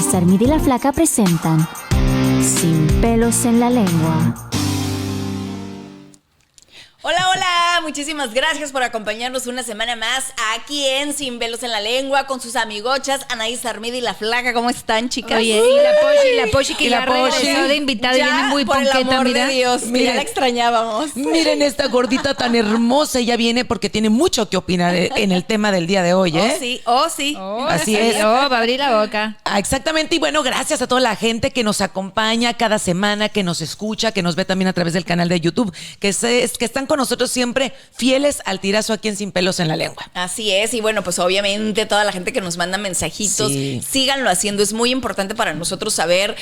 Anaís Armida y La Flaca presentan Sin Pelos en la Lengua. Hola, hola, muchísimas gracias por acompañarnos una semana más aquí en Sin Pelos en la Lengua con sus amigochas Anaís Armida y La Flaca. ¿Cómo están, chicas? Oye, y la Poshi que ya regresó de invitada y viene muy por ponqueta, el amor mira. de Dios, que ya la extrañábamos. Miren esta gordita tan hermosa, ella viene porque tiene mucho que opinar en el tema del día de hoy, ¿eh? Oh, sí. Así es. Va a abrir la boca. Exactamente, y bueno, gracias a toda la gente que nos acompaña cada semana, que nos escucha, que nos ve también a través del canal de YouTube, que están con nosotros siempre fieles al tirazo aquí en Sin Pelos en la Lengua. Así es, y bueno, pues obviamente toda la gente que nos manda mensajitos, síganlo haciendo, es muy importante para nosotros saber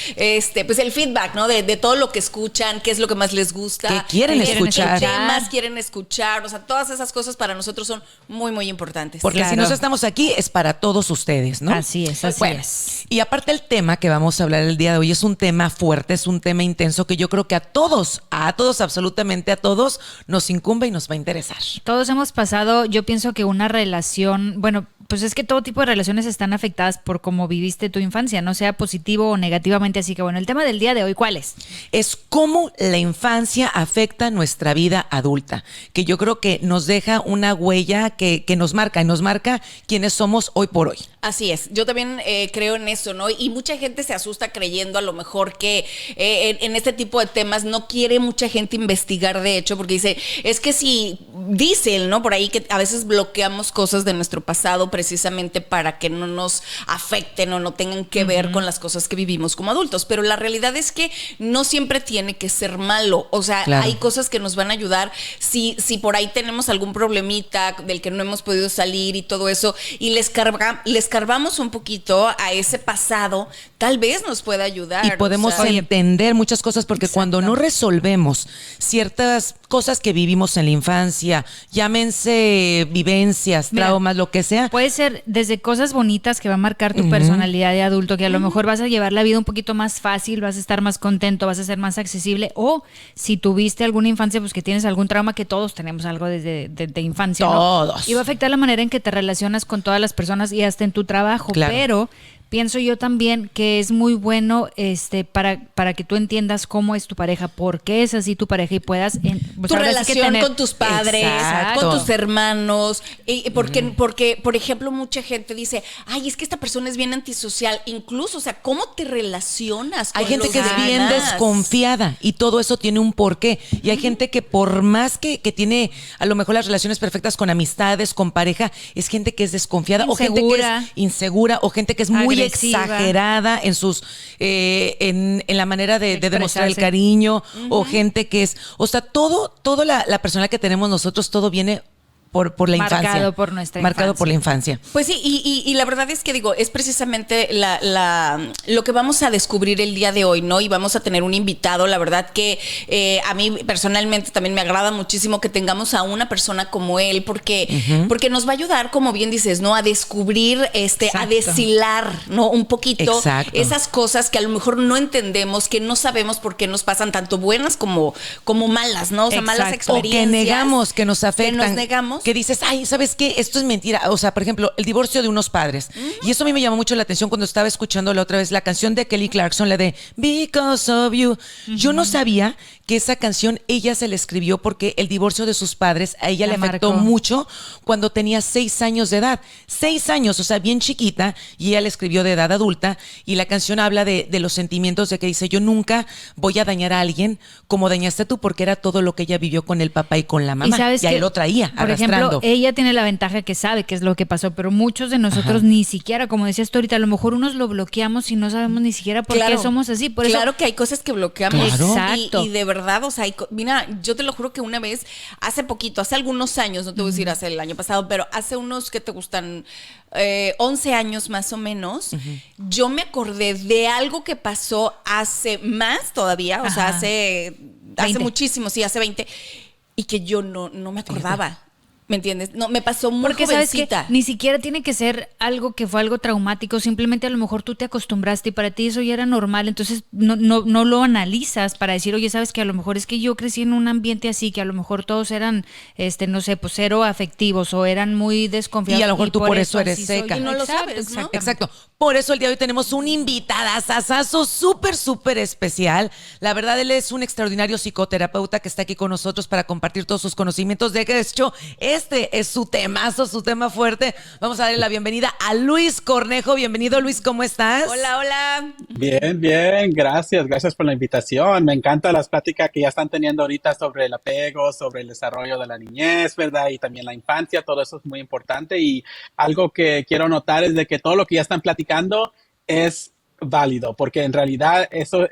pues el feedback, ¿no? De todo lo que escuchan, qué es lo que más les gusta, ¿qué quieren escuchar? qué temas quieren escuchar, o sea, todas esas cosas para nosotros son muy, muy importantes. Porque si nosotros estamos aquí es para todos ustedes, ¿no? Así es, así es. Y aparte el tema que vamos a hablar el día de hoy es un tema fuerte, es un tema intenso que yo creo que a todos, absolutamente a todos, nos incumbe y nos va a interesar. Todos hemos pasado, yo pienso que una relación, bueno, pues es que todo tipo de relaciones están afectadas por cómo viviste tu infancia, no sea positivo o negativamente. Así que bueno, el tema del día de hoy, ¿cuál es? Es cómo la infancia afecta nuestra vida adulta, que yo creo que nos deja una huella que nos marca quiénes somos hoy por hoy. Así es, yo también creo en eso, ¿no? Y mucha gente se asusta creyendo a lo mejor que en este tipo de temas no quiere mucha gente investigar, de hecho, porque dice, es que si dicen, ¿no? Por ahí que a veces bloqueamos cosas de nuestro pasado precisamente para que no nos afecten o no tengan que ver con las cosas que vivimos como adultos, pero la realidad es que no siempre tiene que ser malo, o sea, claro, hay cosas que nos van a ayudar si por ahí tenemos algún problemita del que no hemos podido salir y todo eso, y les escarbamos un poquito a ese pasado, tal vez nos pueda ayudar. Y podemos entender muchas cosas porque cuando no resolvemos ciertas cosas que vivimos en la infancia, llámense vivencias, traumas, lo que sea. Puede ser desde cosas bonitas que va a marcar tu personalidad de adulto, que a lo mejor vas a llevar la vida un poquito más fácil, vas a estar más contento, vas a ser más accesible, o si tuviste alguna infancia, pues que tienes algún trauma, que todos tenemos algo desde de infancia, ¿no? Todos. Y va a afectar la manera en que te relacionas con todas las personas y hasta en tu trabajo, claro. Pero pienso yo también que es muy bueno para que tú entiendas cómo es tu pareja, por qué es así tu pareja y puedas tu relación con tus padres, con tus hermanos, porque por ejemplo mucha gente dice, ay, es que esta persona es bien antisocial, incluso, o sea, ¿cómo te relacionas con Hay gente los que es bien demás? desconfiada y todo eso tiene un porqué, y hay gente que por más que tiene a lo mejor las relaciones perfectas con amistades, con pareja, es gente que es desconfiada, o gente que es insegura, o gente que es muy exagerada en sus en la manera de demostrar el cariño, o gente que es, o sea, todo la personalidad que tenemos nosotros, todo viene por la infancia. Marcado por nuestra Marcado infancia. por la infancia. Pues sí, y la verdad es que digo, es precisamente lo que vamos a descubrir el día de hoy, ¿no? Y vamos a tener un invitado, la verdad que a mí personalmente también me agrada muchísimo que tengamos a una persona como él, porque nos va a ayudar, como bien dices, ¿no? A descubrir, a deshilar, ¿no? Un poquito esas cosas que a lo mejor no entendemos, que no sabemos por qué nos pasan, tanto buenas como malas, ¿no? O sea, malas experiencias. O que negamos, que nos afectan. Que nos negamos. Que dices, ay, ¿sabes qué? Esto es mentira. O sea, por ejemplo, el divorcio de unos padres. Y eso a mí me llamó mucho la atención cuando estaba escuchando la otra vez la canción de Kelly Clarkson, la de Because of You. Yo no sabía que esa canción ella se la escribió porque el divorcio de sus padres a ella le afectó mucho cuando tenía 6 años de edad. 6 años, o sea, bien chiquita, y ella la escribió de edad adulta, y la canción habla de los sentimientos, de que dice, yo nunca voy a dañar a alguien como dañaste tú, porque era todo lo que ella vivió con el papá y con la mamá. Y ahí lo traía por arrastrando. Ejemplo, ella tiene la ventaja que sabe qué es lo que pasó, pero muchos de nosotros ni siquiera, como decías tú ahorita, a lo mejor unos lo bloqueamos y no sabemos ni siquiera por qué somos así. Por eso, que hay cosas que bloqueamos. Exacto. Y de verdad, o sea, mira, yo te lo juro que una vez, hace algunos años, no te voy a decir hace el año pasado, pero hace unos, ¿qué te gustan? 11 años más o menos, yo me acordé de algo que pasó hace más todavía, o sea, hace muchísimo, sí, hace 20, y que yo no me acordaba. ¿Me entiendes? No, me pasó muy Porque sabes que jovencita. ni siquiera tiene que ser algo que fue algo traumático, simplemente a lo mejor tú te acostumbraste y para ti eso ya era normal, entonces no lo analizas para decir, oye, sabes que a lo mejor es que yo crecí en un ambiente así, que a lo mejor todos eran, no sé, pues cero afectivos o eran muy desconfiados. Y a lo mejor tú por eso eres así soy. seca. Y no lo Exacto, sabes, ¿no? exactamente. Exacto. Por eso el día de hoy tenemos un invitadazazazo súper especial. La verdad, él es un extraordinario psicoterapeuta que está aquí con nosotros para compartir todos sus conocimientos. De hecho, este es su temazo, su tema fuerte. Vamos a darle la bienvenida a Luis Cornejo. Bienvenido, Luis, ¿cómo estás? Hola, hola. Bien, gracias por la invitación. Me encantan las pláticas que ya están teniendo ahorita sobre el apego, sobre el desarrollo de la niñez, ¿verdad? Y también la infancia, todo eso es muy importante. Y algo que quiero notar es de que todo lo que ya están platicando es válido, porque en realidad eso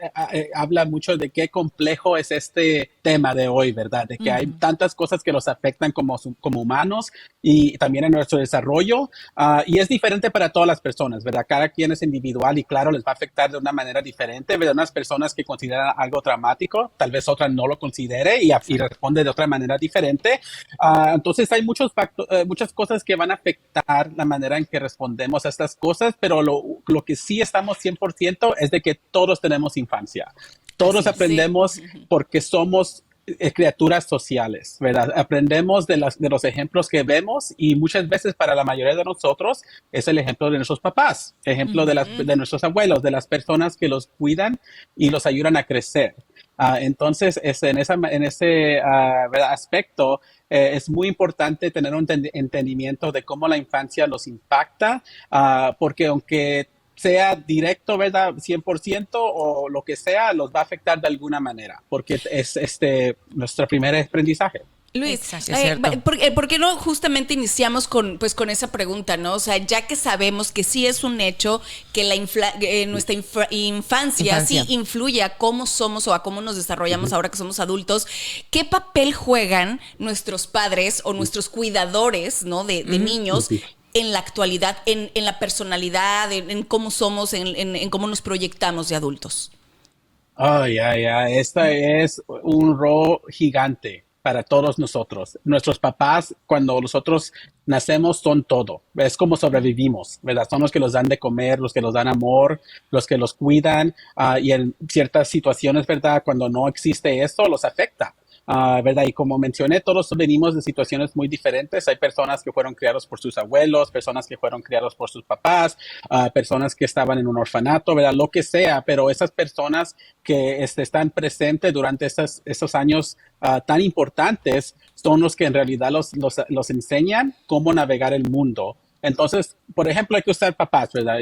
habla mucho de qué complejo es este tema de hoy, ¿verdad? De que hay tantas cosas que los afectan como humanos y también en nuestro desarrollo, y es diferente para todas las personas, ¿verdad? Cada quien es individual y claro, les va a afectar de una manera diferente, ¿verdad? Unas personas que consideran algo traumático, tal vez otra no lo considere y responde de otra manera diferente. Entonces hay muchas cosas que van a afectar la manera en que respondemos a estas cosas, pero lo que sí estamos 100% es de que todos tenemos infancia. Todos aprendemos porque somos criaturas sociales, ¿verdad? Aprendemos de los ejemplos que vemos y muchas veces para la mayoría de nosotros es el ejemplo de nuestros papás, ejemplo de nuestros abuelos, de las personas que los cuidan y los ayudan a crecer. Entonces, en ese ¿verdad? Aspecto, es muy importante tener un entendimiento de cómo la infancia los impacta, porque aunque sea directo, ¿verdad? 100% o lo que sea, los va a afectar de alguna manera, porque es nuestro primer aprendizaje. Luis, Exacto, es cierto. ¿por qué no justamente iniciamos con esa pregunta, ¿no? O sea, ya que sabemos que sí es un hecho que nuestra infancia sí influye a cómo somos o a cómo nos desarrollamos ahora que somos adultos, ¿qué papel juegan nuestros padres o nuestros cuidadores, ¿no? de niños en la actualidad, en la personalidad, en cómo somos, en cómo nos proyectamos de adultos? Esta es un rol gigante para todos nosotros. Nuestros papás, cuando nosotros nacemos, son todo. Es como sobrevivimos, ¿verdad? Son los que los dan de comer, los que los dan amor, los que los cuidan, y en ciertas situaciones, ¿verdad? Cuando no existe eso, los afecta. ¿Verdad? Y como mencioné, todos venimos de situaciones muy diferentes. Hay personas que fueron criados por sus abuelos, personas que fueron criados por sus papás, personas que estaban en un orfanato, ¿verdad? Lo que sea, pero esas personas que están presentes durante esos años tan importantes son los que en realidad los enseñan cómo navegar el mundo. Entonces, por ejemplo, hay que usar papás, ¿verdad?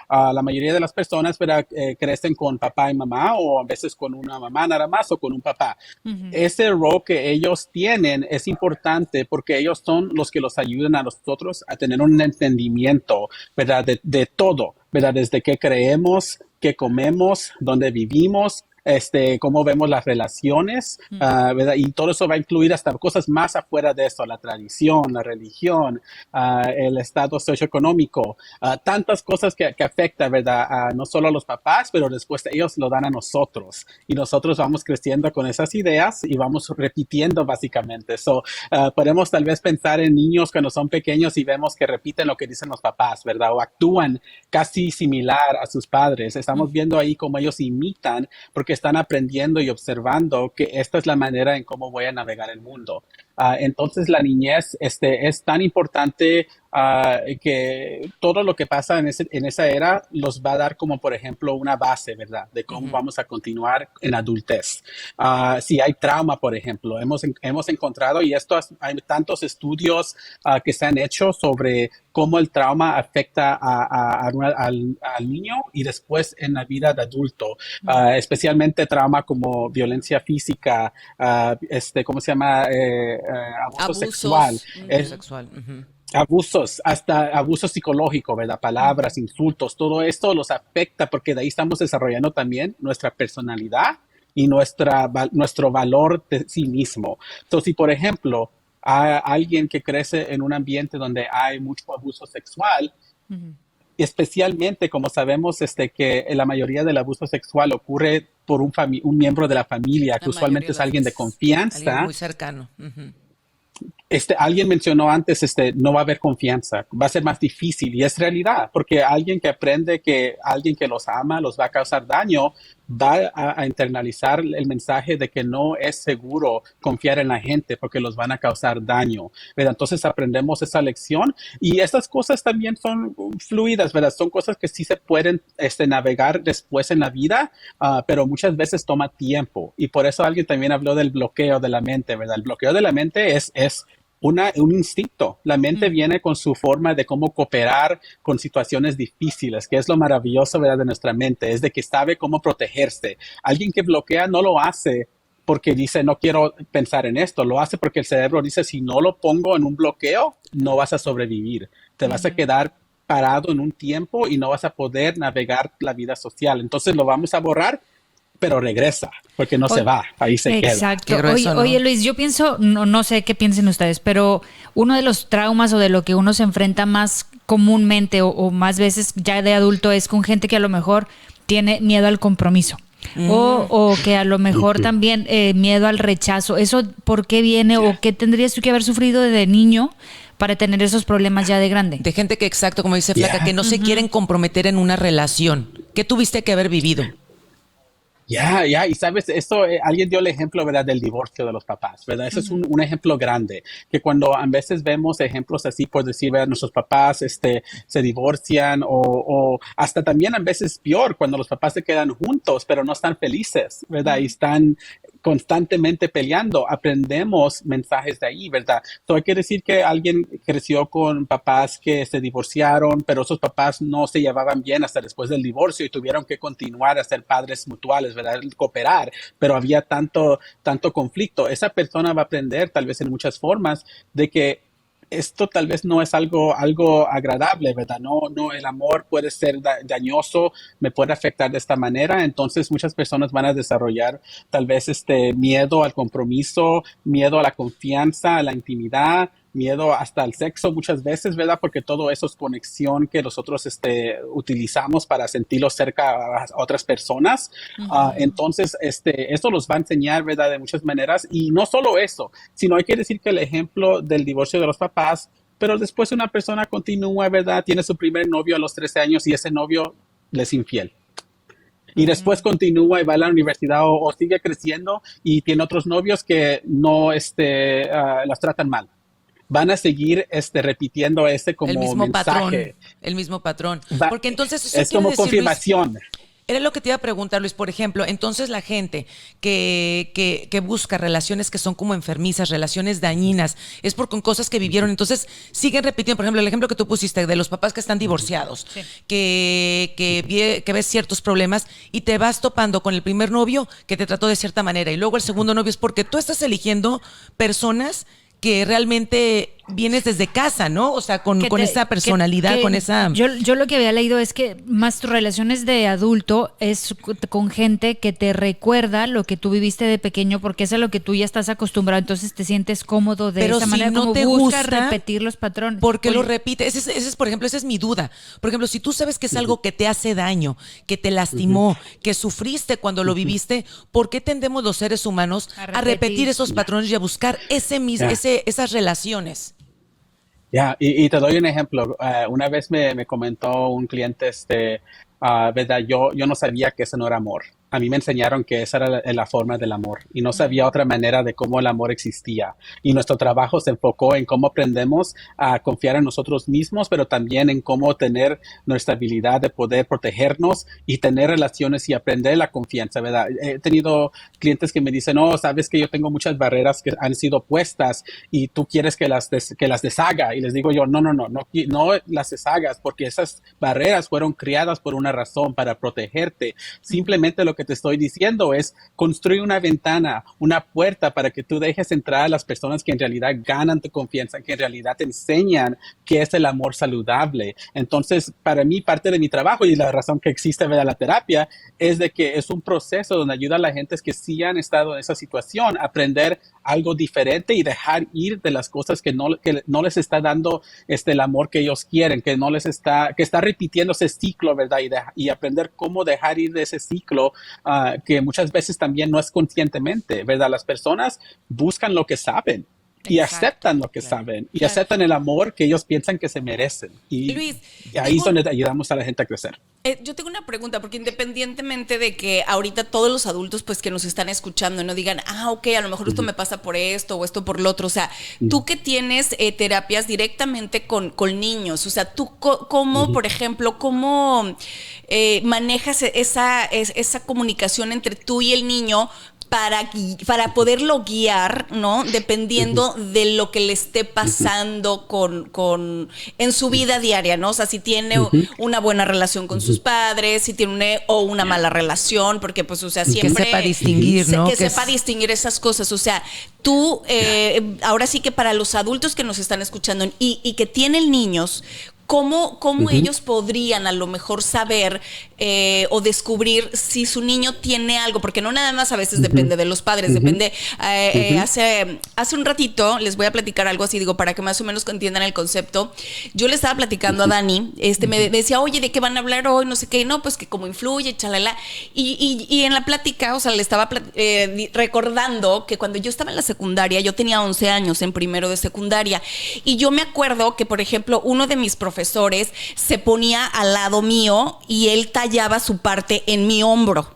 La mayoría de las personas, ¿verdad? Crecen con papá y mamá o a veces con una mamá nada más o con un papá. Ese rol que ellos tienen es importante porque ellos son los que los ayudan a nosotros a tener un entendimiento, ¿verdad? De todo, ¿verdad? Desde qué creemos, qué comemos, dónde vivimos, cómo vemos las relaciones, ¿verdad? Y todo eso va a incluir hasta cosas más afuera de eso, la tradición, la religión, el estado socioeconómico, tantas cosas que afectan, ¿verdad? No solo a los papás, pero después ellos lo dan a nosotros y nosotros vamos creciendo con esas ideas y vamos repitiendo básicamente. Podemos tal vez pensar en niños cuando son pequeños y vemos que repiten lo que dicen los papás, ¿verdad? O actúan casi similar a sus padres. Estamos viendo ahí cómo ellos imitan porque están aprendiendo y observando que esta es la manera en cómo voy a navegar el mundo. Entonces la niñez es tan importante que todo lo que pasa en esa era los va a dar como, por ejemplo, una base, ¿verdad? De cómo vamos a continuar en adultez. Si hay trauma, por ejemplo, hemos encontrado, y hay tantos estudios que se han hecho sobre cómo el trauma afecta al niño y después en la vida de adulto, especialmente trauma como violencia física, ¿cómo se llama? Abuso sexual. Abusos, hasta abuso psicológico, ¿verdad? Palabras, insultos, todo esto los afecta porque de ahí estamos desarrollando también nuestra personalidad y nuestro valor de sí mismo. Entonces, si por ejemplo, hay alguien que crece en un ambiente donde hay mucho abuso sexual, especialmente como sabemos que la mayoría del abuso sexual ocurre por un miembro de la familia, que usualmente es alguien de confianza. Alguien muy cercano. alguien mencionó antes, no va a haber confianza, va a ser más difícil y es realidad, porque alguien que aprende que alguien que los ama los va a causar daño, va a internalizar el mensaje de que no es seguro confiar en la gente porque los van a causar daño, ¿verdad? Entonces aprendemos esa lección y estas cosas también son fluidas, ¿verdad? Son cosas que sí se pueden navegar después en la vida, pero muchas veces toma tiempo y por eso alguien también habló del bloqueo de la mente, ¿verdad? El bloqueo de la mente es un instinto. La mente viene con su forma de cómo cooperar con situaciones difíciles, que es lo maravilloso, ¿verdad? De nuestra mente, es de que sabe cómo protegerse. Alguien que bloquea no lo hace porque dice, no quiero pensar en esto, lo hace porque el cerebro dice, si no lo pongo en un bloqueo, no vas a sobrevivir, te vas a quedar parado en un tiempo y no vas a poder navegar la vida social. Entonces lo vamos a borrar, pero regresa, porque no se va, ahí se queda. Exacto. Qué grueso, ¿no? Oye, Luis, yo pienso, no sé qué piensen ustedes, pero uno de los traumas o de lo que uno se enfrenta más comúnmente o más veces ya de adulto es con gente que a lo mejor tiene miedo al compromiso. O que a lo mejor también miedo al rechazo. ¿Eso por qué viene o qué tendrías tú que haber sufrido de niño para tener esos problemas ya de grande? De gente que, exacto, como dice Flaca, que no se quieren comprometer en una relación. ¿Qué tuviste que haber vivido? Y sabes, esto, alguien dio el ejemplo, ¿verdad? Del divorcio de los papás, ¿verdad? Eso es un ejemplo grande, que cuando a veces vemos ejemplos así, por decir, ¿verdad? Nuestros papás, se divorcian o hasta también a veces peor, cuando los papás se quedan juntos, pero no están felices, ¿verdad? Y están constantemente peleando, aprendemos mensajes de ahí, ¿verdad? So, hay que decir que alguien creció con papás que se divorciaron, pero esos papás no se llevaban bien hasta después del divorcio y tuvieron que continuar a ser padres mutuales, ¿verdad? Cooperar, pero había tanto conflicto. Esa persona va a aprender, tal vez en muchas formas, de que esto tal vez no es algo agradable, ¿verdad? No, el amor puede ser dañoso, me puede afectar de esta manera. Entonces, muchas personas van a desarrollar tal vez miedo al compromiso, miedo a la confianza, a la intimidad, miedo hasta al sexo muchas veces, ¿verdad? Porque todo eso es conexión que nosotros utilizamos para sentirlo cerca a otras personas. Entonces, esto los va a enseñar, ¿verdad? De muchas maneras. Y no solo eso, sino hay que decir que el ejemplo del divorcio de los papás, pero después una persona continúa, ¿verdad? Tiene su primer novio a los 13 años y ese novio le es infiel. Y después continúa y va a la universidad o sigue creciendo y tiene otros novios que no las tratan mal. Van a seguir repitiendo como El mismo mensaje. patrón. El mismo patrón. Porque entonces eso es quiere como decir, confirmación. Luis, era lo que te iba a preguntar, Luis. Por ejemplo, entonces la gente que busca relaciones que son como enfermizas, relaciones dañinas, es por con cosas que vivieron. Entonces siguen repitiendo, por ejemplo, el ejemplo que tú pusiste de los papás que están divorciados, Sí. que ves ciertos problemas y te vas topando con el primer novio que te trató de cierta manera y luego el segundo novio es porque tú estás eligiendo personas que realmente vienes desde casa, ¿no? O sea, con esa personalidad, con esa... Yo lo que había leído es que más tus relaciones de adulto es con gente que te recuerda lo que tú viviste de pequeño porque es a lo que tú ya estás acostumbrado, entonces te sientes cómodo de Pero esa si manera, no como te buscas gusta, repetir los patrones. ¿Por qué lo Oye, repite? Esa es, por ejemplo, esa es mi duda. Por ejemplo, si tú sabes que es algo que te hace daño, que te lastimó, que sufriste cuando lo viviste, ¿por qué tendemos los seres humanos a repetir esos patrones y a buscar esas relaciones? Y te doy un ejemplo. Una vez me comentó un cliente, ¿verdad? Yo no sabía que eso no era amor. A mí me enseñaron que esa era la forma del amor y no sabía otra manera de cómo el amor existía. Y nuestro trabajo se enfocó en cómo aprendemos a confiar en nosotros mismos, pero también en cómo tener nuestra habilidad de poder protegernos y tener relaciones y aprender la confianza, ¿verdad? He tenido clientes que me dicen, no, sabes que yo tengo muchas barreras que han sido puestas y tú quieres que las deshaga. Y les digo yo, no las deshagas porque esas barreras fueron creadas por una razón para protegerte. Simplemente lo que te estoy diciendo es construir una ventana, una puerta para que tú dejes entrar a las personas que en realidad ganan tu confianza, que en realidad te enseñan qué es el amor saludable. Entonces, para mí, parte de mi trabajo y la razón que existe, ¿verdad?, la terapia es de que es un proceso donde ayuda a la gente que sí han estado en esa situación a aprender algo diferente y dejar ir de las cosas que no les está dando el amor que ellos quieren, que está repitiendo ese ciclo, ¿verdad? Y aprender cómo dejar ir de ese ciclo que muchas veces también no es conscientemente, ¿verdad? Las personas buscan lo que saben. y Exacto. aceptan lo que saben y aceptan el amor que ellos piensan que se merecen. Y Luis, ahí es tengo- donde ayudamos a la gente a crecer. Yo tengo una pregunta, porque independientemente de que ahorita todos los adultos pues que nos están escuchando no digan, ok, a lo mejor esto me pasa por esto o esto por lo otro, o sea, tú que tienes terapias directamente con niños, o sea, tú cómo, por ejemplo, cómo manejas esa comunicación entre tú y el niño para poderlo guiar, ¿no? Dependiendo de lo que le esté pasando en su vida diaria, ¿no? O sea, si tiene una buena relación con sus padres, si tiene una mala relación, porque pues, o sea, siempre... Que sepa distinguir, ¿no? Que sepa distinguir esas cosas. O sea, tú, ahora sí que para los adultos que nos están escuchando y que tienen niños, ¿cómo ellos podrían a lo mejor saber o descubrir si su niño tiene algo? Porque no nada más a veces depende de los padres, depende. Hace un ratito les voy a platicar algo así, digo, para que más o menos entiendan el concepto. Yo le estaba platicando a Dani, me decía, oye, ¿de qué van a hablar hoy? No sé qué, no, pues que cómo influye, chalala. Y en la plática, o sea, le estaba recordando que cuando yo estaba en la secundaria, yo tenía 11 años en primero de secundaria, y yo me acuerdo que, por ejemplo, uno de mis profesores se ponía al lado mío y él tallaba su parte en mi hombro,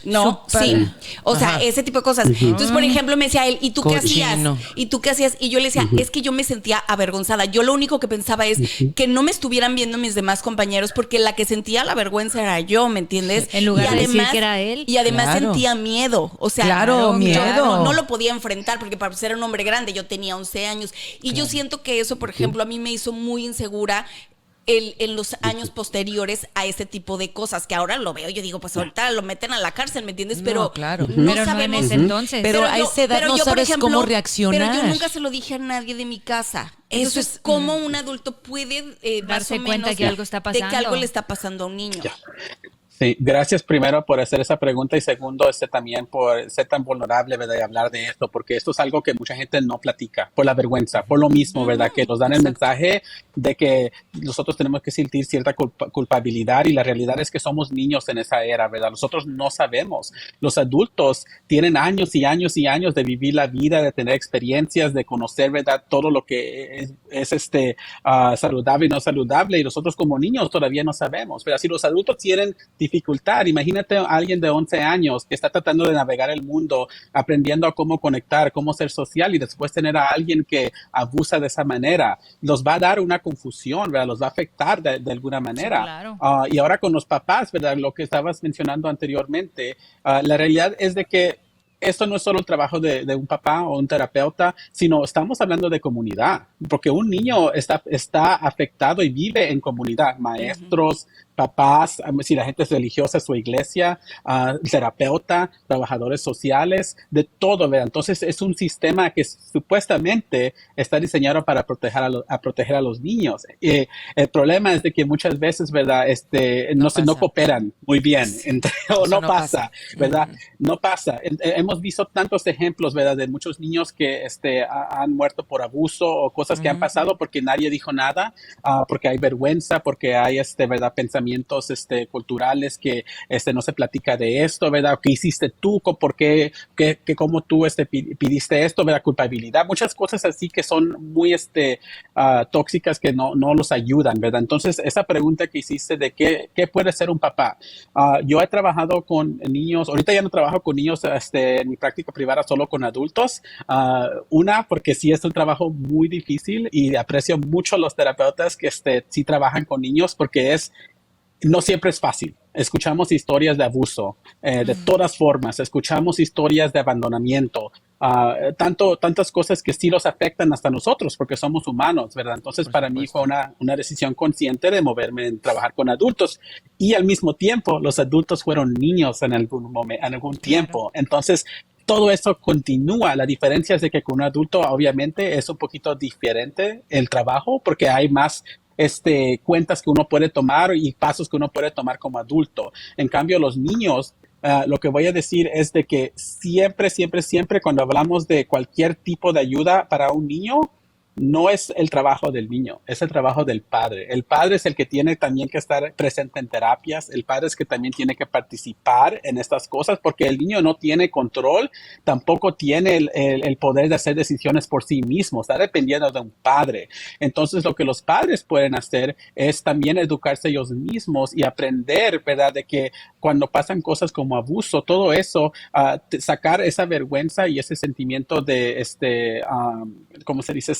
¿no? Súper. Sí, o sea, Ajá. ese tipo de cosas. Entonces, por ejemplo, me decía él, ¿y tú qué hacías? Cochino. ¿Y tú qué hacías? Y yo le decía, es que yo me sentía avergonzada. Yo lo único que pensaba es que no me estuvieran viendo mis demás compañeros, porque la que sentía la vergüenza era yo, ¿me entiendes? En lugar Y de decir que era él. Y además Claro. sentía miedo. O sea, Claro, yo miedo. no lo podía enfrentar, porque para ser un hombre grande yo tenía 11 años. Y yo siento que eso, por ejemplo, a mí me hizo muy insegura en los años posteriores a ese tipo de cosas, que ahora lo veo, yo digo, pues ahorita lo meten a la cárcel, ¿me entiendes? No, Pero claro. Pero no en sabemos. ese entonces. Pero a esa edad no por sabes cómo reaccionar. Pero yo nunca se lo dije a nadie de mi casa. Eso Entonces, es- ¿cómo un adulto puede Darse más o cuenta menos que algo está de que pasando? algo le está pasando a un niño? Ya. Sí, gracias primero por hacer esa pregunta y segundo, también por ser tan vulnerable, ¿verdad? Y hablar de esto, porque esto es algo que mucha gente no platica por la vergüenza, por lo mismo, ¿verdad? Que nos dan el mensaje de que nosotros tenemos que sentir cierta culpabilidad, y la realidad es que somos niños en esa era, ¿verdad? Nosotros no sabemos. Los adultos tienen años y años y años de vivir la vida, de tener experiencias, de conocer, ¿verdad? Todo lo que es saludable y no saludable, y nosotros como niños todavía no sabemos. Pero si los adultos tienen dificultad, imagínate a alguien de 11 años que está tratando de navegar el mundo, aprendiendo a cómo conectar, cómo ser social, y después tener a alguien que abusa de esa manera, los va a dar una confusión, ¿verdad? Los va a afectar de alguna manera. Sí, claro. Y ahora con los papás, ¿verdad? Lo que estabas mencionando anteriormente, la realidad es de que esto no es solo el trabajo de un papá o un terapeuta, sino estamos hablando de comunidad, porque un niño está afectado y vive en comunidad, maestros, papás, si la gente es religiosa, su iglesia, terapeuta, trabajadores sociales, de todo, ¿verdad? Entonces es un sistema que supuestamente está diseñado para proteger a los niños. El problema es de que muchas veces, ¿verdad? No cooperan muy bien, o Eso no no pasa, pasa. ¿verdad? No pasa. Hemos visto tantos ejemplos, ¿verdad? De muchos niños que han muerto por abuso o cosas que han pasado porque nadie dijo nada, porque hay vergüenza, porque hay, ¿verdad? Pensamientos culturales que no se platica de esto, ¿verdad? ¿Qué hiciste tú? ¿Por qué? ¿Cómo tú pidiste esto? ¿Verdad? Culpabilidad. Muchas cosas así que son muy tóxicas, que no los ayudan, ¿verdad? Entonces, esa pregunta que hiciste de qué puede ser un papá. Yo he trabajado con niños, ahorita ya no trabajo con niños en mi práctica privada, solo con adultos. Porque sí es un trabajo muy difícil, y aprecio mucho a los terapeutas que sí trabajan con niños, porque no siempre es fácil. Escuchamos historias de abuso, de todas formas. Escuchamos historias de abandonamiento. Tantas cosas que sí los afectan hasta nosotros, porque somos humanos, ¿verdad? Entonces, para mí fue una decisión consciente de moverme en trabajar con adultos. Y al mismo tiempo, los adultos fueron niños en algún tiempo. Entonces, todo eso continúa. La diferencia es de que con un adulto, obviamente, es un poquito diferente el trabajo, porque hay más cuentas que uno puede tomar y pasos que uno puede tomar como adulto. En cambio, los niños, lo que voy a decir es de que siempre, siempre, siempre, cuando hablamos de cualquier tipo de ayuda para un niño, no es el trabajo del niño, es el trabajo del padre. El padre es el que tiene también que estar presente en terapias, el padre es que también tiene que participar en estas cosas porque el niño no tiene control, tampoco tiene el poder de hacer decisiones por sí mismo, está dependiendo de un padre. Entonces lo que los padres pueden hacer es también educarse ellos mismos y aprender, ¿verdad? De que cuando pasan cosas como abuso, todo eso, sacar esa vergüenza y ese sentimiento de, ¿cómo se dice?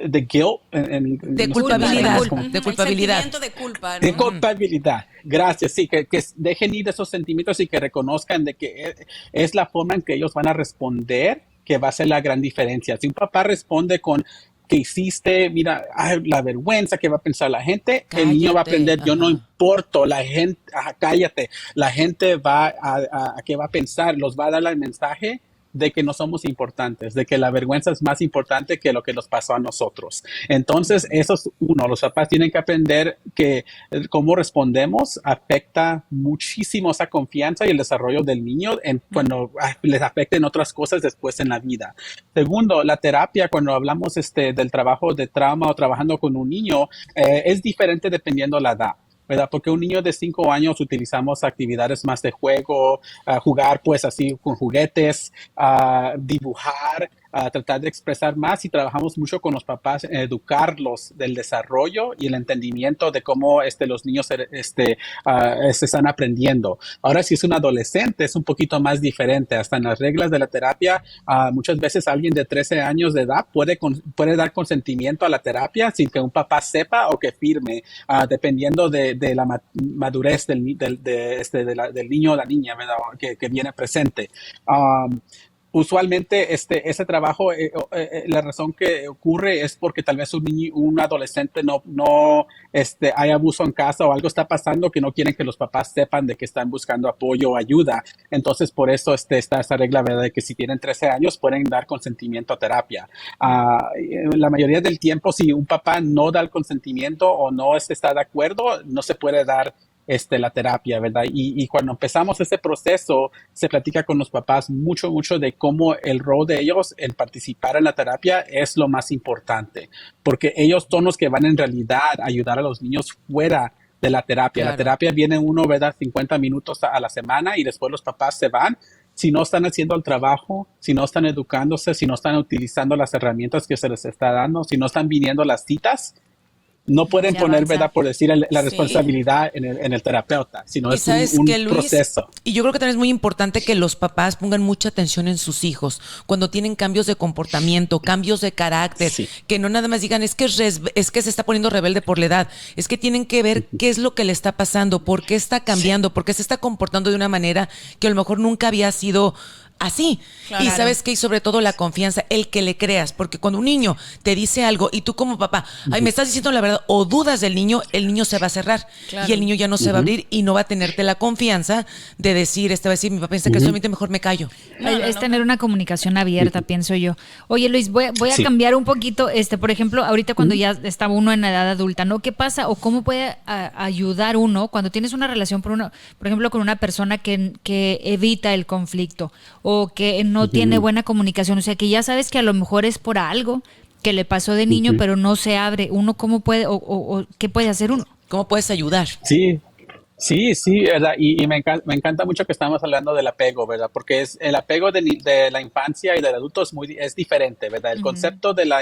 De guilt. De no sé cómo culpabilidad. se llama. De culpabilidad. El sentimiento de culpa, De ¿no? culpabilidad. Gracias. Sí, que dejen ir esos sentimientos y que reconozcan de que es la forma en que ellos van a responder que va a ser la gran diferencia. Si un papá responde con que hiciste, mira, la vergüenza que va a pensar la gente, el niño va a Cállate, aprender, yo no ajá. importo, la gente, cállate, la gente va a qué va a pensar, los va a dar el mensaje de que no somos importantes, de que la vergüenza es más importante que lo que nos pasó a nosotros. Entonces, eso es uno, los papás tienen que aprender que cómo respondemos afecta muchísimo esa confianza y el desarrollo del niño cuando les afecten otras cosas después en la vida. Segundo, la terapia, cuando hablamos del trabajo de trauma o trabajando con un niño, es diferente dependiendo la edad, ¿verdad? Porque un niño de 5 años utilizamos actividades más de juego, jugar pues así con juguetes, dibujar, tratar de expresar más y trabajamos mucho con los papás en educarlos del desarrollo y el entendimiento de cómo los niños se están aprendiendo. Ahora, si es un adolescente, es un poquito más diferente. Hasta en las reglas de la terapia, muchas veces alguien de 13 años de edad puede dar consentimiento a la terapia sin que un papá sepa o que firme, dependiendo de la madurez del niño o la niña, ¿verdad? Que viene presente. Usualmente ese trabajo, la razón que ocurre es porque tal vez un adolescente no hay abuso en casa o algo está pasando que no quieren que los papás sepan de que están buscando apoyo o ayuda. Entonces, por eso está esa regla, ¿verdad? De que si tienen 13 años pueden dar consentimiento a terapia. La mayoría del tiempo, si un papá no da el consentimiento o no está de acuerdo, no se puede dar la terapia, ¿verdad? Y cuando empezamos ese proceso, se platica con los papás mucho de cómo el rol de ellos en participar en la terapia es lo más importante, porque ellos son los que van en realidad a ayudar a los niños fuera de la terapia. Claro. La terapia viene uno, ¿verdad? 50 minutos a la semana y después los papás se van. Si no están haciendo el trabajo, si no están educándose, si no están utilizando las herramientas que se les está dando, si no están viniendo a las citas, no pueden Se poner, avanza. ¿verdad? Por decir la Sí. responsabilidad en el terapeuta, sino Y es sabes un que, Luis, proceso. y yo creo que también es muy importante que los papás pongan mucha atención en sus hijos cuando tienen cambios de comportamiento, cambios de carácter, Sí. que no nada más digan es que se está poniendo rebelde por la edad, es que tienen que ver qué es lo que le está pasando, por qué está cambiando, por qué se está comportando de una manera que a lo mejor nunca había sido así. Claro. Y sabes qué, y sobre todo la confianza, el que le creas, porque cuando un niño te dice algo y tú como papá, ay, me estás diciendo la verdad o dudas del niño, el niño se va a cerrar Claro. y el niño ya no se va a abrir y no va a tenerte la confianza de decir, va a decir, mi papá piensa que solamente mejor me callo. Es tener una comunicación abierta, pienso yo. Oye, Luis, voy a Sí. cambiar un poquito, por ejemplo, ahorita cuando ya está uno en la edad adulta, ¿no? ¿Qué pasa o cómo puede ayudar uno cuando tienes una relación, por ejemplo, con una persona que evita el conflicto o que no tiene buena comunicación? O sea, que ya sabes que a lo mejor es por algo que le pasó de niño, pero no se abre. ¿Uno cómo puede o qué puede hacer uno? ¿Cómo puedes ayudar? Sí, sí, ¿verdad? Y me encanta mucho que estamos hablando del apego, ¿verdad? Porque el apego de la infancia y del adulto es diferente, ¿verdad? El concepto del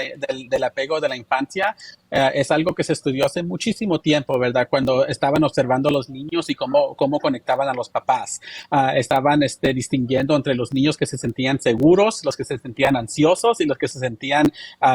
apego de la infancia es algo que se estudió hace muchísimo tiempo, ¿verdad? Cuando estaban observando a los niños y cómo conectaban a los papás. Estaban distinguiendo entre los niños que se sentían seguros, los que se sentían ansiosos y los que se sentían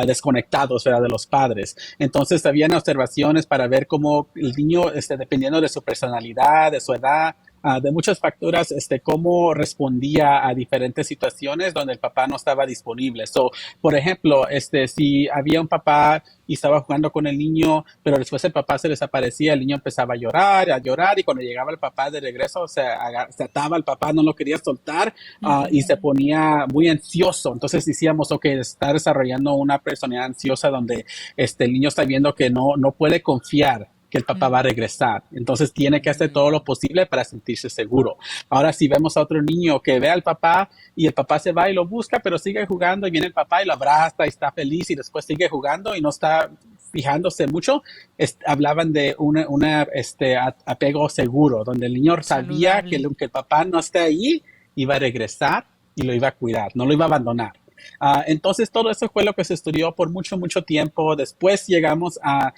desconectados, ¿verdad? De los padres. Entonces, habían observaciones para ver cómo el niño, dependiendo de su personalidad, de su edad, de muchos factores, cómo respondía a diferentes situaciones donde el papá no estaba disponible. So, por ejemplo, si había un papá y estaba jugando con el niño, pero después el papá se desaparecía, el niño empezaba a llorar, y cuando llegaba el papá de regreso, se ataba al papá, no lo quería soltar, y se ponía muy ansioso. Entonces decíamos, ok, está desarrollando una personalidad ansiosa donde el niño está viendo que no puede confiar, que el papá va a regresar. Entonces tiene que hacer todo lo posible para sentirse seguro. Ahora, si vemos a otro niño que ve al papá y el papá se va y lo busca, pero sigue jugando y viene el papá y lo abraza y está feliz y después sigue jugando y no está fijándose mucho, hablaban de apego seguro, donde el niño sabía que el papá no está ahí, iba a regresar y lo iba a cuidar, no lo iba a abandonar. Entonces todo eso fue lo que se estudió por mucho, mucho tiempo. Después llegamos a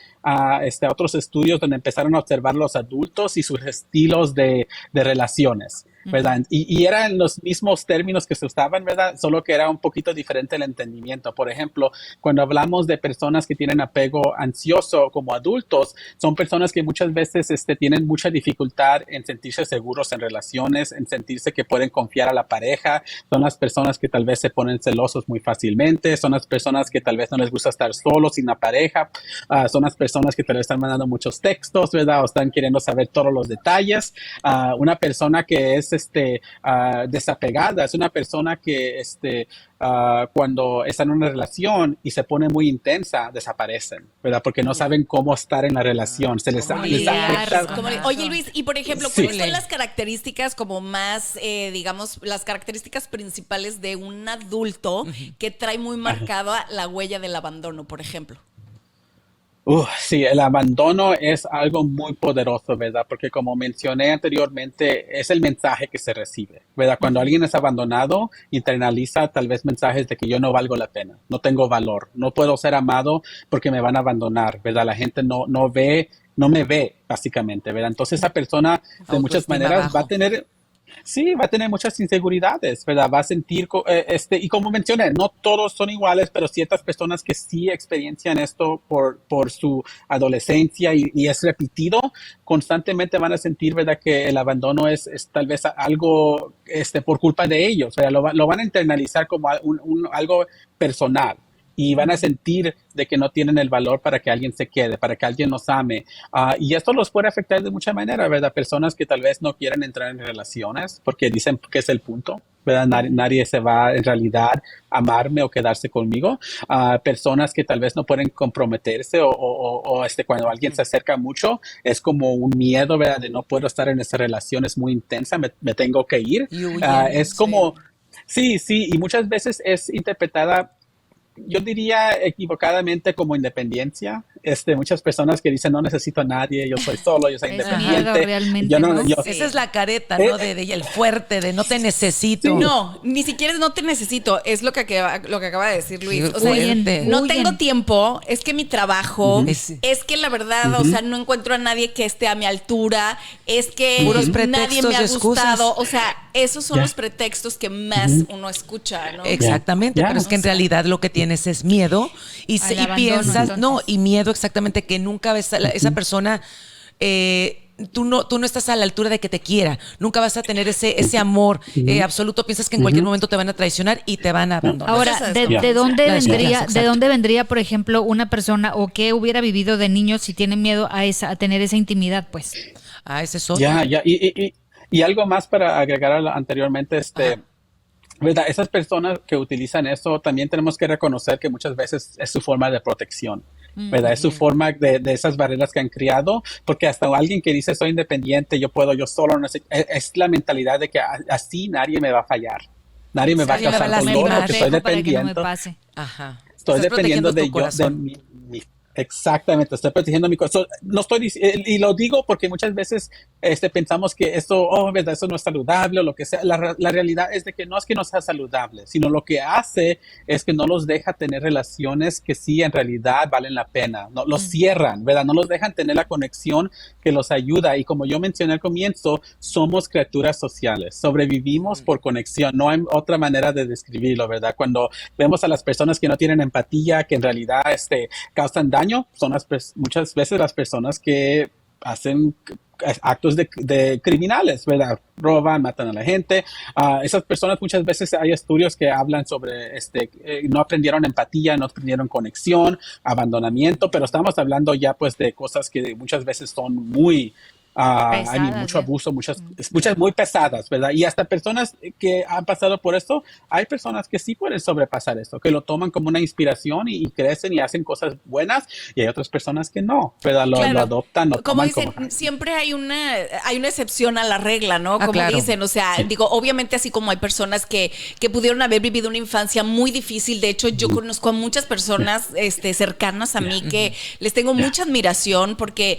otros estudios donde empezaron a observar los adultos y sus estilos de relaciones, ¿verdad? Y eran los mismos términos que se usaban, ¿verdad? Solo que era un poquito diferente el entendimiento. Por ejemplo, cuando hablamos de personas que tienen apego ansioso como adultos, son personas que muchas veces tienen mucha dificultad en sentirse seguros en relaciones, en sentirse que pueden confiar a la pareja. Son las personas que tal vez se ponen celosos muy fácilmente, son las personas que tal vez no les gusta estar solos sin la pareja, son las personas que tal vez están mandando muchos textos, ¿verdad? O están queriendo saber todos los detalles. Una persona que es desapegada es una persona que cuando está en una relación y se pone muy intensa, desaparecen, ¿verdad? Porque no saben cómo estar en la relación. Se les afecta. Oye, Luis, y por ejemplo, Sí. ¿cuáles son las características como más, digamos, las características principales de un adulto que trae muy marcada la huella del abandono, por ejemplo? Sí, el abandono es algo muy poderoso, ¿verdad? Porque como mencioné anteriormente, es el mensaje que se recibe, ¿verdad? Cuando alguien es abandonado, internaliza tal vez mensajes de que yo no valgo la pena, no tengo valor, no puedo ser amado porque me van a abandonar, ¿verdad? La gente no me ve, básicamente, ¿verdad? Entonces esa persona de muchas maneras va a tener... Sí, va a tener muchas inseguridades, ¿verdad? Va a sentir, y como mencioné, no todos son iguales, pero ciertas personas que sí experiencian esto por su adolescencia y es repetido, constantemente van a sentir, ¿verdad? Que el abandono es tal vez algo, por culpa de ellos, ¿verdad? Lo van a internalizar como algo personal. Y van a sentir de que no tienen el valor para que alguien se quede, para que alguien los ame. Y esto los puede afectar de mucha manera, ¿verdad? Personas que tal vez no quieren entrar en relaciones porque dicen que es el punto, ¿verdad? Nadie se va en realidad a amarme o quedarse conmigo. Personas que tal vez no pueden comprometerse o cuando alguien se acerca mucho, es como un miedo, ¿verdad? De no puedo estar en esa relación, es muy intensa, me tengo que ir. Es como, sí, y muchas veces es interpretada, yo diría equivocadamente, como independencia. Muchas personas que dicen no necesito a nadie, yo soy solo, yo soy independiente. Miedo realmente, ¿no? Esa es la careta, ¿no? De el fuerte, de no te necesito. No, ni siquiera es no te necesito, es lo que acaba de decir Luis. O sea, Huyen. no tengo tiempo, es que mi trabajo, Es- es que la verdad, o sea, no encuentro a nadie que esté a mi altura, es que Puros nadie pretextos me ha y excusas. gustado. O sea, esos son Ya. los pretextos que más uno escucha, ¿no? Exactamente, Ya. pero es que en realidad lo que tienes es miedo y Al abandono, piensas, entonces. no, y miedo exactamente que nunca ves a esa persona, tú no estás a la altura de que te quiera, nunca vas a tener ese amor absoluto, piensas que en cualquier momento te van a traicionar y te van a abandonar. Ahora, Muchas ¿de gracias. dónde La vendría, desconfianza, de dónde vendría, por ejemplo, una persona o qué hubiera vivido de niño si tiene miedo a tener esa intimidad, pues? Ese es otro. Ya. Y algo más para agregar a lo anteriormente, ¿verdad? Esas personas que utilizan eso, también tenemos que reconocer que muchas veces es su forma de protección, ¿verdad? Es su forma de esas barreras que han criado, porque hasta alguien que dice soy independiente, yo puedo, yo solo, no sé, es la mentalidad de que así nadie me va a fallar. Nadie me va a Nadie me va a causar dolor lastimar. porque estoy Para que no me dependiendo. pase. Ajá. Estoy Estás dependiendo protegiendo tu corazón. exactamente, estoy protegiendo mi corazón. No estoy y lo digo porque muchas veces pensamos que verdad, eso no es saludable o lo que sea. La realidad es de que no es que no sea saludable, sino lo que hace es que no los deja tener relaciones que sí en realidad valen la pena. No los cierran, ¿verdad? No los dejan tener la conexión que los ayuda. Y como yo mencioné al comienzo, somos criaturas sociales. Sobrevivimos por conexión. No hay otra manera de describirlo, ¿verdad? Cuando vemos a las personas que no tienen empatía, que en realidad causan daño, son muchas veces las personas que hacen actos de criminales, ¿verdad? Roban, matan a la gente. Esas personas muchas veces hay estudios que hablan sobre no aprendieron empatía, no aprendieron conexión, abandonamiento, pero estamos hablando ya pues de cosas que muchas veces son muy Hay Pesadas, mucho ¿eh? abuso, muchas muy pesadas, ¿verdad? Y hasta personas que han pasado por esto, hay personas que sí pueden sobrepasar esto, que lo toman como una inspiración y crecen y hacen cosas buenas, y hay otras personas que no, ¿verdad? Lo Claro, adoptan, lo como toman dicen, como... siempre hay una excepción a la regla, ¿no? Ah, Como claro. dicen, o sea, digo, obviamente así como hay personas que pudieron haber vivido una infancia muy difícil, de hecho yo conozco a muchas personas cercanas a mí que les tengo mucha admiración porque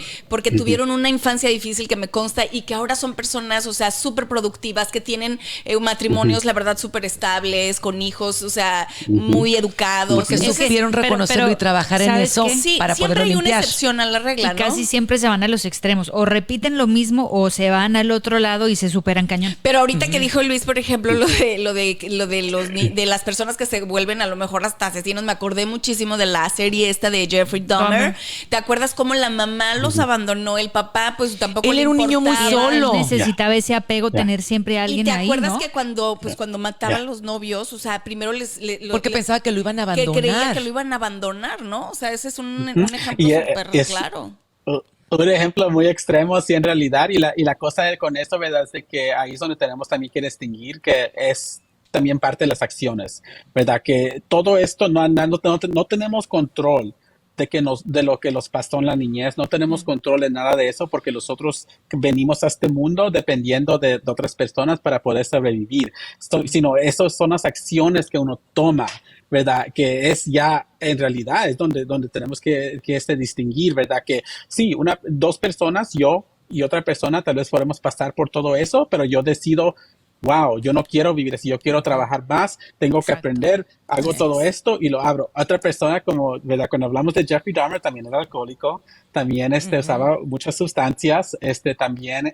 tuvieron una infancia difícil que me consta y que ahora son personas, o sea, súper productivas, que tienen matrimonios, la verdad, súper estables, con hijos, o sea, muy educados. Porque Entonces, supieron reconocerlo pero, y trabajar en ¿sabes eso qué? sí, para siempre poderlo hay una limpiar. excepción a la regla, Y ¿no? casi siempre se van a los extremos. O repiten lo mismo o se van al otro lado y se superan cañón. Pero ahorita que dijo Luis, por ejemplo, de las personas que se vuelven a lo mejor hasta asesinos, me acordé muchísimo de la serie esta de Jeffrey Dahmer. Dahmer. ¿Te acuerdas cómo la mamá los abandonó? El papá, pues tampoco Él le era un niño muy importaba. solo. Él necesitaba ese apego, tener siempre a ¿Y alguien te ahí, acuerdas ¿no? que cuando mataba a los novios, o sea, primero Porque pensaba que lo iban a que creía abandonar. que lo iban a abandonar, ¿no? O sea, ese es un ejemplo Y súper es claro. un ejemplo muy extremo, sí, en realidad. Y la cosa con esto, ¿verdad? Es de que ahí es donde tenemos también que distinguir que es también parte de las acciones, ¿verdad? Que todo esto no tenemos control de lo que nos pasó en la niñez, no tenemos control de nada de eso porque nosotros venimos a este mundo dependiendo de otras personas para poder sobrevivir, sino esas son las acciones que uno toma, ¿verdad? Que es ya, en realidad, es donde tenemos que distinguir, ¿verdad? Que sí, dos personas, yo y otra persona, tal vez podemos pasar por todo eso, pero yo decido, wow, yo no quiero vivir así, yo quiero trabajar más, tengo que aprender, hago todo esto y lo abro. Otra persona, como, ¿verdad? Cuando hablamos de Jeffrey Dahmer, también era alcohólico, también usaba muchas sustancias, también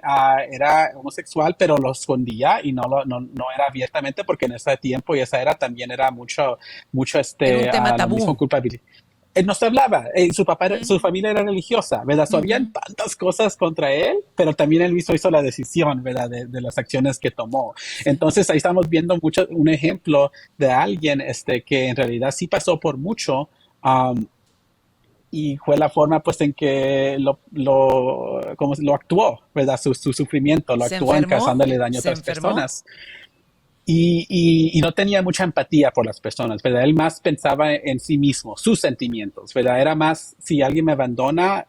era homosexual, pero lo escondía y no era abiertamente porque en ese tiempo y esa era también era mucho Era un tema la tabú. misma culpabilidad. Él no se hablaba, su familia era religiosa, ¿verdad? So, habían tantas cosas contra él, pero también él mismo hizo la decisión, ¿verdad? De las acciones que tomó. Entonces ahí estamos viendo un ejemplo de alguien que en realidad sí pasó por mucho, y fue la forma pues en que como lo actuó, ¿verdad? Su sufrimiento, lo Se actuó en enfermó, causándole daño a se otras enfermó. personas. Y no tenía mucha empatía por las personas, ¿verdad? Él más pensaba en sí mismo, sus sentimientos, ¿verdad? Era más, si alguien me abandona,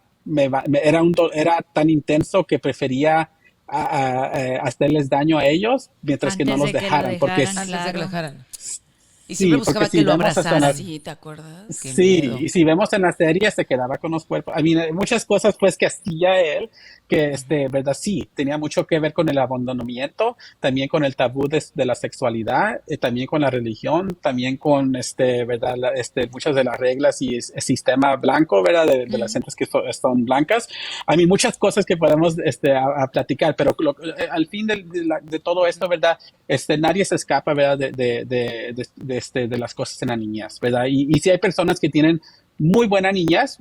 era tan intenso que prefería hacerles daño a ellos mientras que no Antes los de que lo dejaran. Porque dejaran, Antes de que lo dejaran. Y Sí, siempre buscaba porque si que lo vemos hasta abrazaran. las- Sí, ¿te acuerdas? Qué Sí, miedo. y si vemos en la serie, se quedaba con los cuerpos. Hay muchas cosas pues que hacía él, que verdad, sí, tenía mucho que ver con el abandonamiento, también con el tabú de la sexualidad, también con la religión, también con verdad, muchas de las reglas y el sistema blanco, ¿verdad? De las gentes que son blancas. Hay muchas cosas que podemos a platicar, pero al fin de todo esto, ¿verdad? Nadie se escapa, ¿verdad? De las cosas en la niñez, ¿verdad? Y si hay personas que tienen muy buena niñez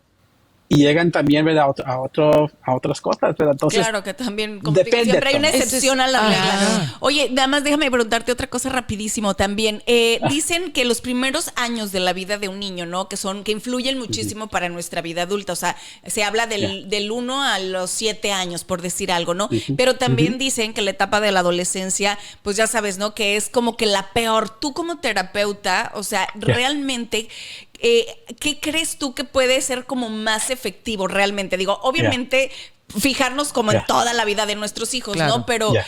y llegan también, ¿verdad? a otras cosas, ¿verdad? Entonces, Claro que también, como te digo, depende siempre hay una todo. excepción a la Ese es- regla. Ajá. Oye, nada más déjame preguntarte otra cosa rapidísimo también. Dicen que los primeros años de la vida de un niño, ¿no? Que influyen muchísimo para nuestra vida adulta. O sea, se habla del 1 a los 7 años, por decir algo, ¿no? Pero también dicen que la etapa de la adolescencia, pues ya sabes, ¿no? Que es como que la peor. Tú como terapeuta, o sea, realmente... ¿qué crees tú que puede ser como más efectivo realmente? Digo, obviamente fijarnos como en toda la vida de nuestros hijos, Claro. ¿no? Pero, Yeah.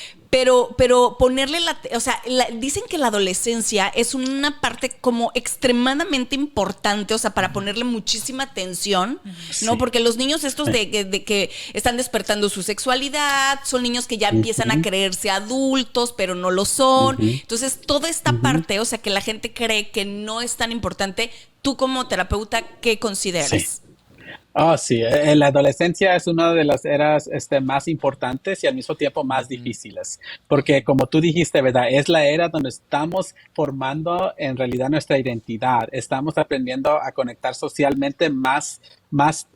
pero ponerle o sea, dicen que la adolescencia es una parte como extremadamente importante, o sea, para ponerle muchísima atención, ¿no? Sí. Porque los niños estos de que están despertando su sexualidad, son niños que ya empiezan a creerse adultos, pero no lo son. Entonces, toda esta parte, o sea, que la gente cree que no es tan importante, tú como terapeuta, ¿qué consideras? Sí. Sí, la adolescencia es una de las eras más importantes y al mismo tiempo más difíciles, porque como tú dijiste, ¿verdad? Es la era donde estamos formando en realidad nuestra identidad, estamos aprendiendo a conectar socialmente más más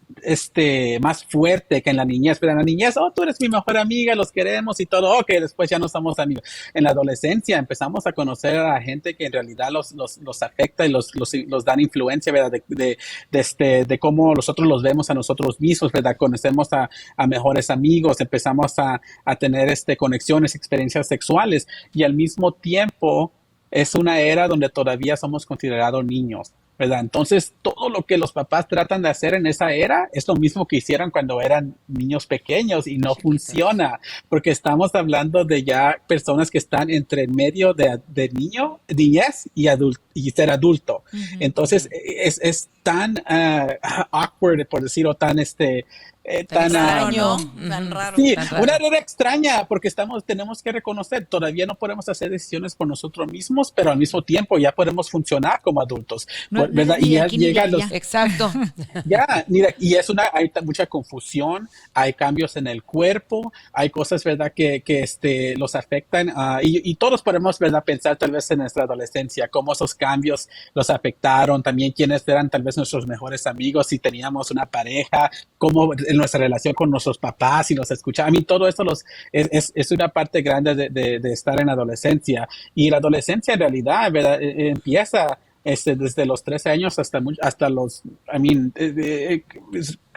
fuerte que en la niñez. Pero en la niñez, oh, tú eres mi mejor amiga, los queremos y todo, ok, después ya no somos amigos. En la adolescencia empezamos a conocer a la gente que en realidad los afecta y los dan influencia, ¿verdad? De cómo nosotros los vemos a nosotros mismos, ¿verdad? Conocemos a mejores amigos, empezamos a tener conexiones, experiencias sexuales, y al mismo tiempo es una era donde todavía somos considerados niños, ¿verdad? Entonces, todo lo que los papás tratan de hacer en esa era es lo mismo que hicieron cuando eran niños pequeños, y no funciona, porque estamos hablando de ya personas que están entre el medio de niñez y ser adulto. Entonces, es tan awkward, por decirlo, tan Tan raro, ¿no? Ujú. Tan raro. Sí, Tan raro. una era extraña, porque tenemos que reconocer, todavía no podemos hacer decisiones por nosotros mismos, pero al mismo tiempo ya podemos funcionar como adultos, No, ¿verdad? ni Y de ya aquí ni de llegan los, allá. Exacto. y hay mucha confusión, hay cambios en el cuerpo, hay cosas, ¿verdad? Que los afectan, y todos podemos, ¿verdad? Pensar tal vez en nuestra adolescencia, cómo esos cambios los afectaron, también quiénes eran tal vez nuestros mejores amigos, si teníamos una pareja, cómo en nuestra relación con nuestros papás, si nos escuchaban. A mí todo eso es una parte grande de estar en adolescencia, y la adolescencia en realidad, ¿verdad? Empieza desde los 13 años hasta los,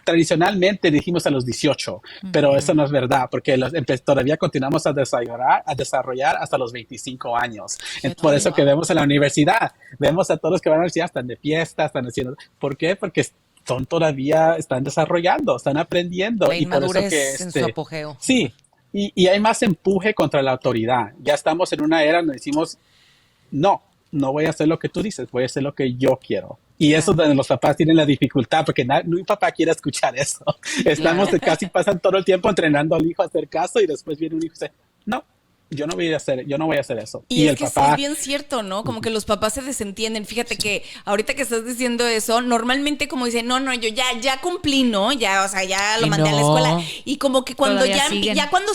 tradicionalmente dijimos a los 18, pero eso no es verdad, porque todavía continuamos a desarrollar hasta los 25 años. Por eso que vemos en la universidad, vemos a todos los que van a la universidad, están de fiesta, están haciendo. ¿Por qué? Porque están desarrollando, están aprendiendo. La Y por eso inmadurez en su que, apogeo. sí, y hay más empuje contra la autoridad. Ya estamos en una era donde decimos, no voy a hacer lo que tú dices, voy a hacer lo que yo quiero. Y eso es donde los papás tienen la dificultad, porque un papá quiere escuchar eso. Casi pasan todo el tiempo entrenando al hijo a hacer caso, y después viene un hijo y dice, no, yo no voy a hacer eso. Y es el que sí papá, es bien cierto, ¿no? Como que los papás se desentienden. Fíjate que ahorita que estás diciendo eso, normalmente como dicen, no, yo ya cumplí, ¿no? Ya, o sea, ya lo Y mandé a la no. escuela. Y como que cuando Todavía siguen. ya cuando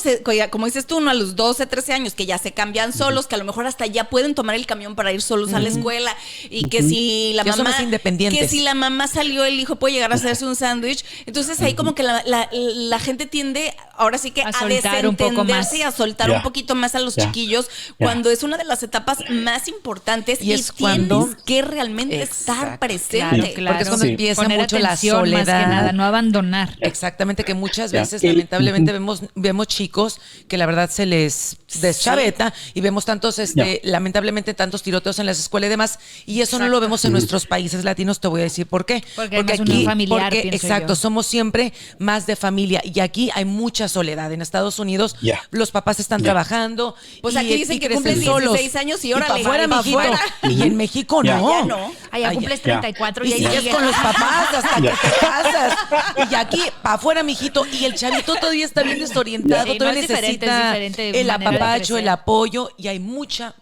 como dices tú, ¿no? A los 12, 13 años, que ya se cambian solos, que a lo mejor hasta ya pueden tomar el camión para ir solos a la escuela. Y que si la Que son mamá... más independientes. Que si la mamá salió, el hijo puede llegar a hacerse un sándwich. Entonces ahí como que la gente tiende, ahora sí que A a soltar un poco desentenderse y más. a soltar un poquito más a los chiquillos, cuando es una de las etapas más importantes, Y y es cuando- tienes que realmente estar Exacto, presente. Claro. Porque es cuando Sí. empieza Poner mucho la atención soledad. más que nada, no abandonar. Exactamente, que muchas Ya. veces Y- lamentablemente vemos chicos que la verdad se les deschaveta, y vemos lamentablemente tantos tiroteos en las escuelas y demás, y eso no lo vemos en nuestros países latinos. Te voy a decir por qué. Porque hay más unión familiar, pienso exacto, yo. somos siempre más de familia, y aquí hay mucha soledad. En Estados Unidos Ya. los papás están trabajando, Pues y- aquí dicen y que crecen cumples solos. 16 años y órale, pa' afuera, pa' mijito. afuera. Y en México Ya. no. Allá no. Allá cumples 34 Y y ahí sigues sigue. con los papás hasta Ya. que te casas. Y aquí, para afuera, mijito. Y el chavito todavía está bien desorientado. Sí, no, todavía es diferente, es necesita diferente el manera de apapacho, crecer. el apoyo. Y hay mucha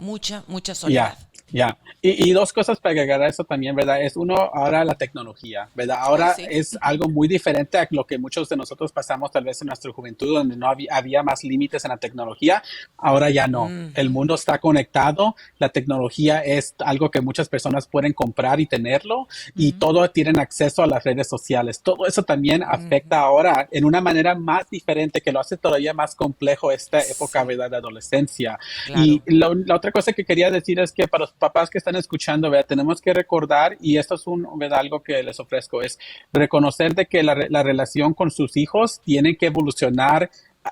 soledad. Ya. Y dos cosas para agregar a eso también, ¿verdad? Es uno, ahora la tecnología, ¿verdad? Ahora Sí. es algo muy diferente a lo que muchos de nosotros pasamos tal vez en nuestra juventud, donde no había más límites en la tecnología. Ahora ya no. El mundo está conectado, la tecnología es algo que muchas personas pueden comprar y tenerlo, y todos tienen acceso a las redes sociales. Todo eso también afecta ahora en una manera más diferente, que lo hace todavía más complejo esta época, ¿verdad? De adolescencia. Claro. Y la otra cosa que quería decir es que para los papás que están escuchando, ¿verdad? Tenemos que recordar, y esto es ¿verdad? Algo que les ofrezco, es reconocer de que la relación con sus hijos tiene que evolucionar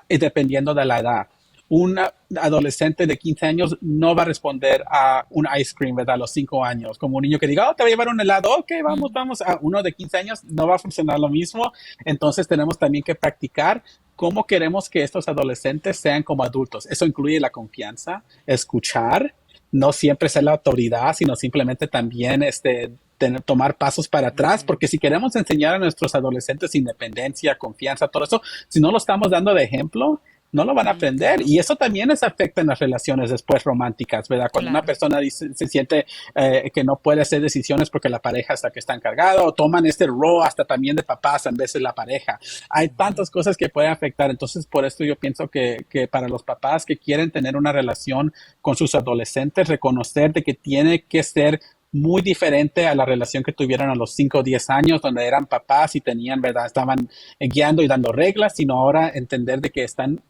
dependiendo de la edad. Un adolescente de 15 años no va a responder a un ice cream, ¿verdad? A los 5 años. Como un niño que diga, te voy a llevar un helado, ok, vamos. A uno de 15 años no va a funcionar lo mismo. Entonces tenemos también que practicar cómo queremos que estos adolescentes sean como adultos. Eso incluye la confianza, escuchar, no siempre ser la autoridad, sino simplemente también tomar pasos para atrás, porque si queremos enseñar a nuestros adolescentes independencia, confianza, todo eso, si no lo estamos dando de ejemplo, no lo van a aprender. Y eso también afecta en las relaciones después románticas, ¿verdad? Cuando Claro. una persona se siente que no puede hacer decisiones porque la pareja es la que está encargada, o toman rol hasta también de papás en vez de la pareja. Hay tantas cosas que pueden afectar. Entonces, por esto yo pienso que para los papás que quieren tener una relación con sus adolescentes, reconocer de que tiene que ser muy diferente a la relación que tuvieron a los 5 o 10 años, donde eran papás y tenían, ¿verdad? Estaban guiando y dando reglas, sino ahora entender de que están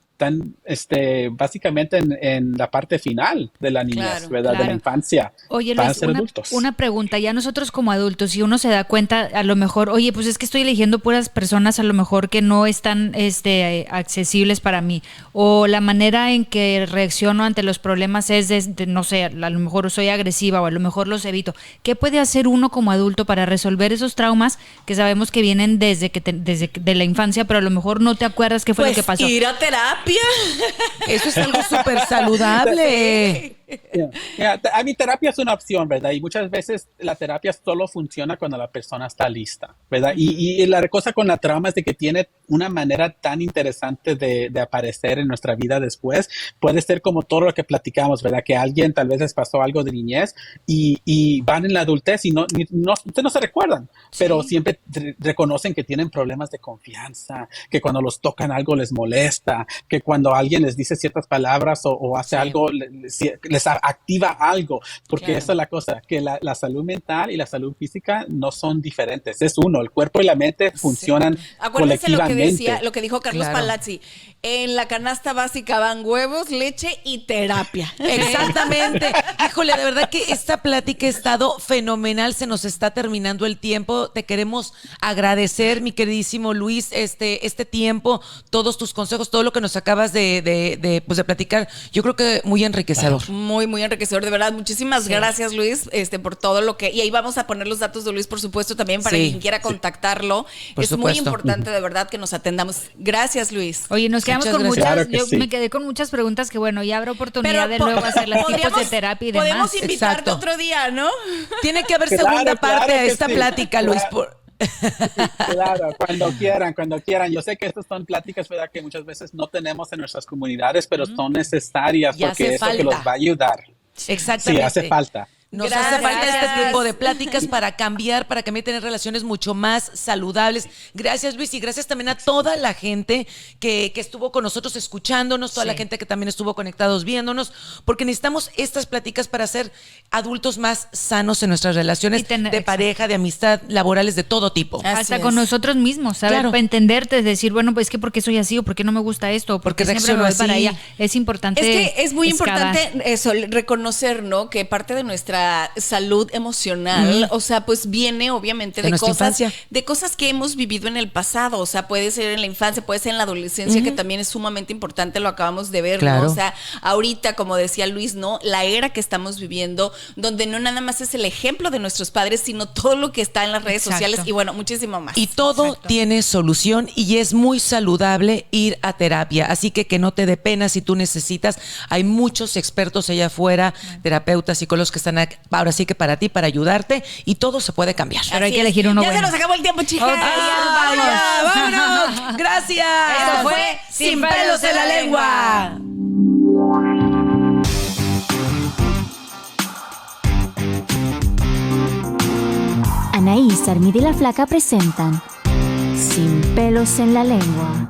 básicamente en la parte final de la niñez, Claro, ¿verdad? De la claro. infancia. Oye, para Luis, ser adultos. una pregunta. Ya nosotros como adultos, si uno se da cuenta, a lo mejor, oye, pues es que estoy eligiendo puras personas a lo mejor que no están accesibles para mí. O la manera en que reacciono ante los problemas es, no sé, a lo mejor soy agresiva o a lo mejor los evito. ¿Qué puede hacer uno como adulto para resolver esos traumas que sabemos que vienen desde de la infancia, pero a lo mejor no te acuerdas qué fue lo que pasó? Ir a terapia. Eso es algo súper saludable. A mi terapia es una opción, ¿verdad? Y muchas veces la terapia solo funciona cuando la persona está lista, ¿verdad? Y la cosa con la trauma es de que tiene una manera tan interesante de aparecer en nuestra vida después. Puede ser como todo lo que platicamos, ¿verdad? Que alguien tal vez les pasó algo de niñez y van en la adultez y ustedes no se recuerdan, pero siempre reconocen que tienen problemas de confianza, que cuando los tocan algo les molesta, que cuando alguien les dice ciertas palabras o hace algo, les activa algo, porque esa es la cosa, que la salud mental y la salud física no son diferentes, es uno, el cuerpo y la mente funcionan Acuérdense colectivamente. lo que dijo Carlos Claro. Palazzi, en la canasta básica van huevos, leche y terapia. Exactamente. Híjole, de verdad que esta plática ha estado fenomenal. Se nos está terminando el tiempo. Te queremos agradecer, mi queridísimo Luis, este tiempo, todos tus consejos, todo lo que nos acabas de platicar. Yo creo que muy enriquecedor. Muy, muy enriquecedor, de verdad. Muchísimas gracias, Luis, por todo lo que... Y ahí vamos a poner los datos de Luis, por supuesto, también para Sí. quien quiera contactarlo. Por Es muy supuesto. importante, de verdad, que nos atendamos. Gracias, Luis. Oye, nos quedamos Muchas con gracias. muchas, Claro que yo sí. me quedé con muchas preguntas que bueno, ya habrá oportunidad de luego hacer las tipos de podríamos- terapia y demás. Podemos invitarte Exacto. otro día, ¿no? Tiene que haber Claro, segunda claro parte a que esta sí. plática, Luis. Claro. Claro, cuando quieran. Yo sé que estas son pláticas, ¿verdad? Que muchas veces no tenemos en nuestras comunidades, pero son necesarias Y porque hace es lo que falta. los va a ayudar. Exactamente. Sí, hace falta. Nos Gracias. hace falta este tipo de pláticas para cambiar, para tener relaciones mucho más saludables. Gracias, Luis, y gracias también a toda la gente que estuvo con nosotros escuchándonos, toda la gente que también estuvo conectados viéndonos, porque necesitamos estas pláticas para ser adultos más sanos en nuestras relaciones Y tener- de pareja, de amistad, laborales, de todo tipo. Así Hasta es. con nosotros mismos, ¿sabes? Claro. Para entenderte, decir, bueno, pues es que ¿por qué soy así? ¿O por qué no me gusta esto? ¿O por qué Porque siempre me voy reacciono para así. allá? Es importante. Es que es muy excavar. importante eso, reconocer, ¿no? Que parte de nuestra salud emocional, o sea, pues viene obviamente De de nuestra cosas, infancia. de cosas que hemos vivido en el pasado, o sea, puede ser en la infancia, puede ser en la adolescencia, que también es sumamente importante, lo acabamos de ver, Claro. ¿no? O sea, ahorita, como decía Luis, ¿no? La era que estamos viviendo, donde no nada más es el ejemplo de nuestros padres, sino todo lo que está en las redes Exacto. sociales y bueno, muchísimo más. Y todo Exacto. tiene solución y es muy saludable ir a terapia. Así que no te dé pena si tú necesitas. Hay muchos expertos allá afuera, terapeutas, psicólogos que están ahora sí que para ti, para ayudarte y todo se puede cambiar. Pero hay Así que es. elegir uno Ya bueno. se nos acabó el tiempo, chicas. Ok, ¡Ay, ya! ¡Vámonos! ¡Gracias! Esto fue Sin Pelos en la Lengua. Anaís, Armida y la Flaca presentan Sin pelos en la lengua.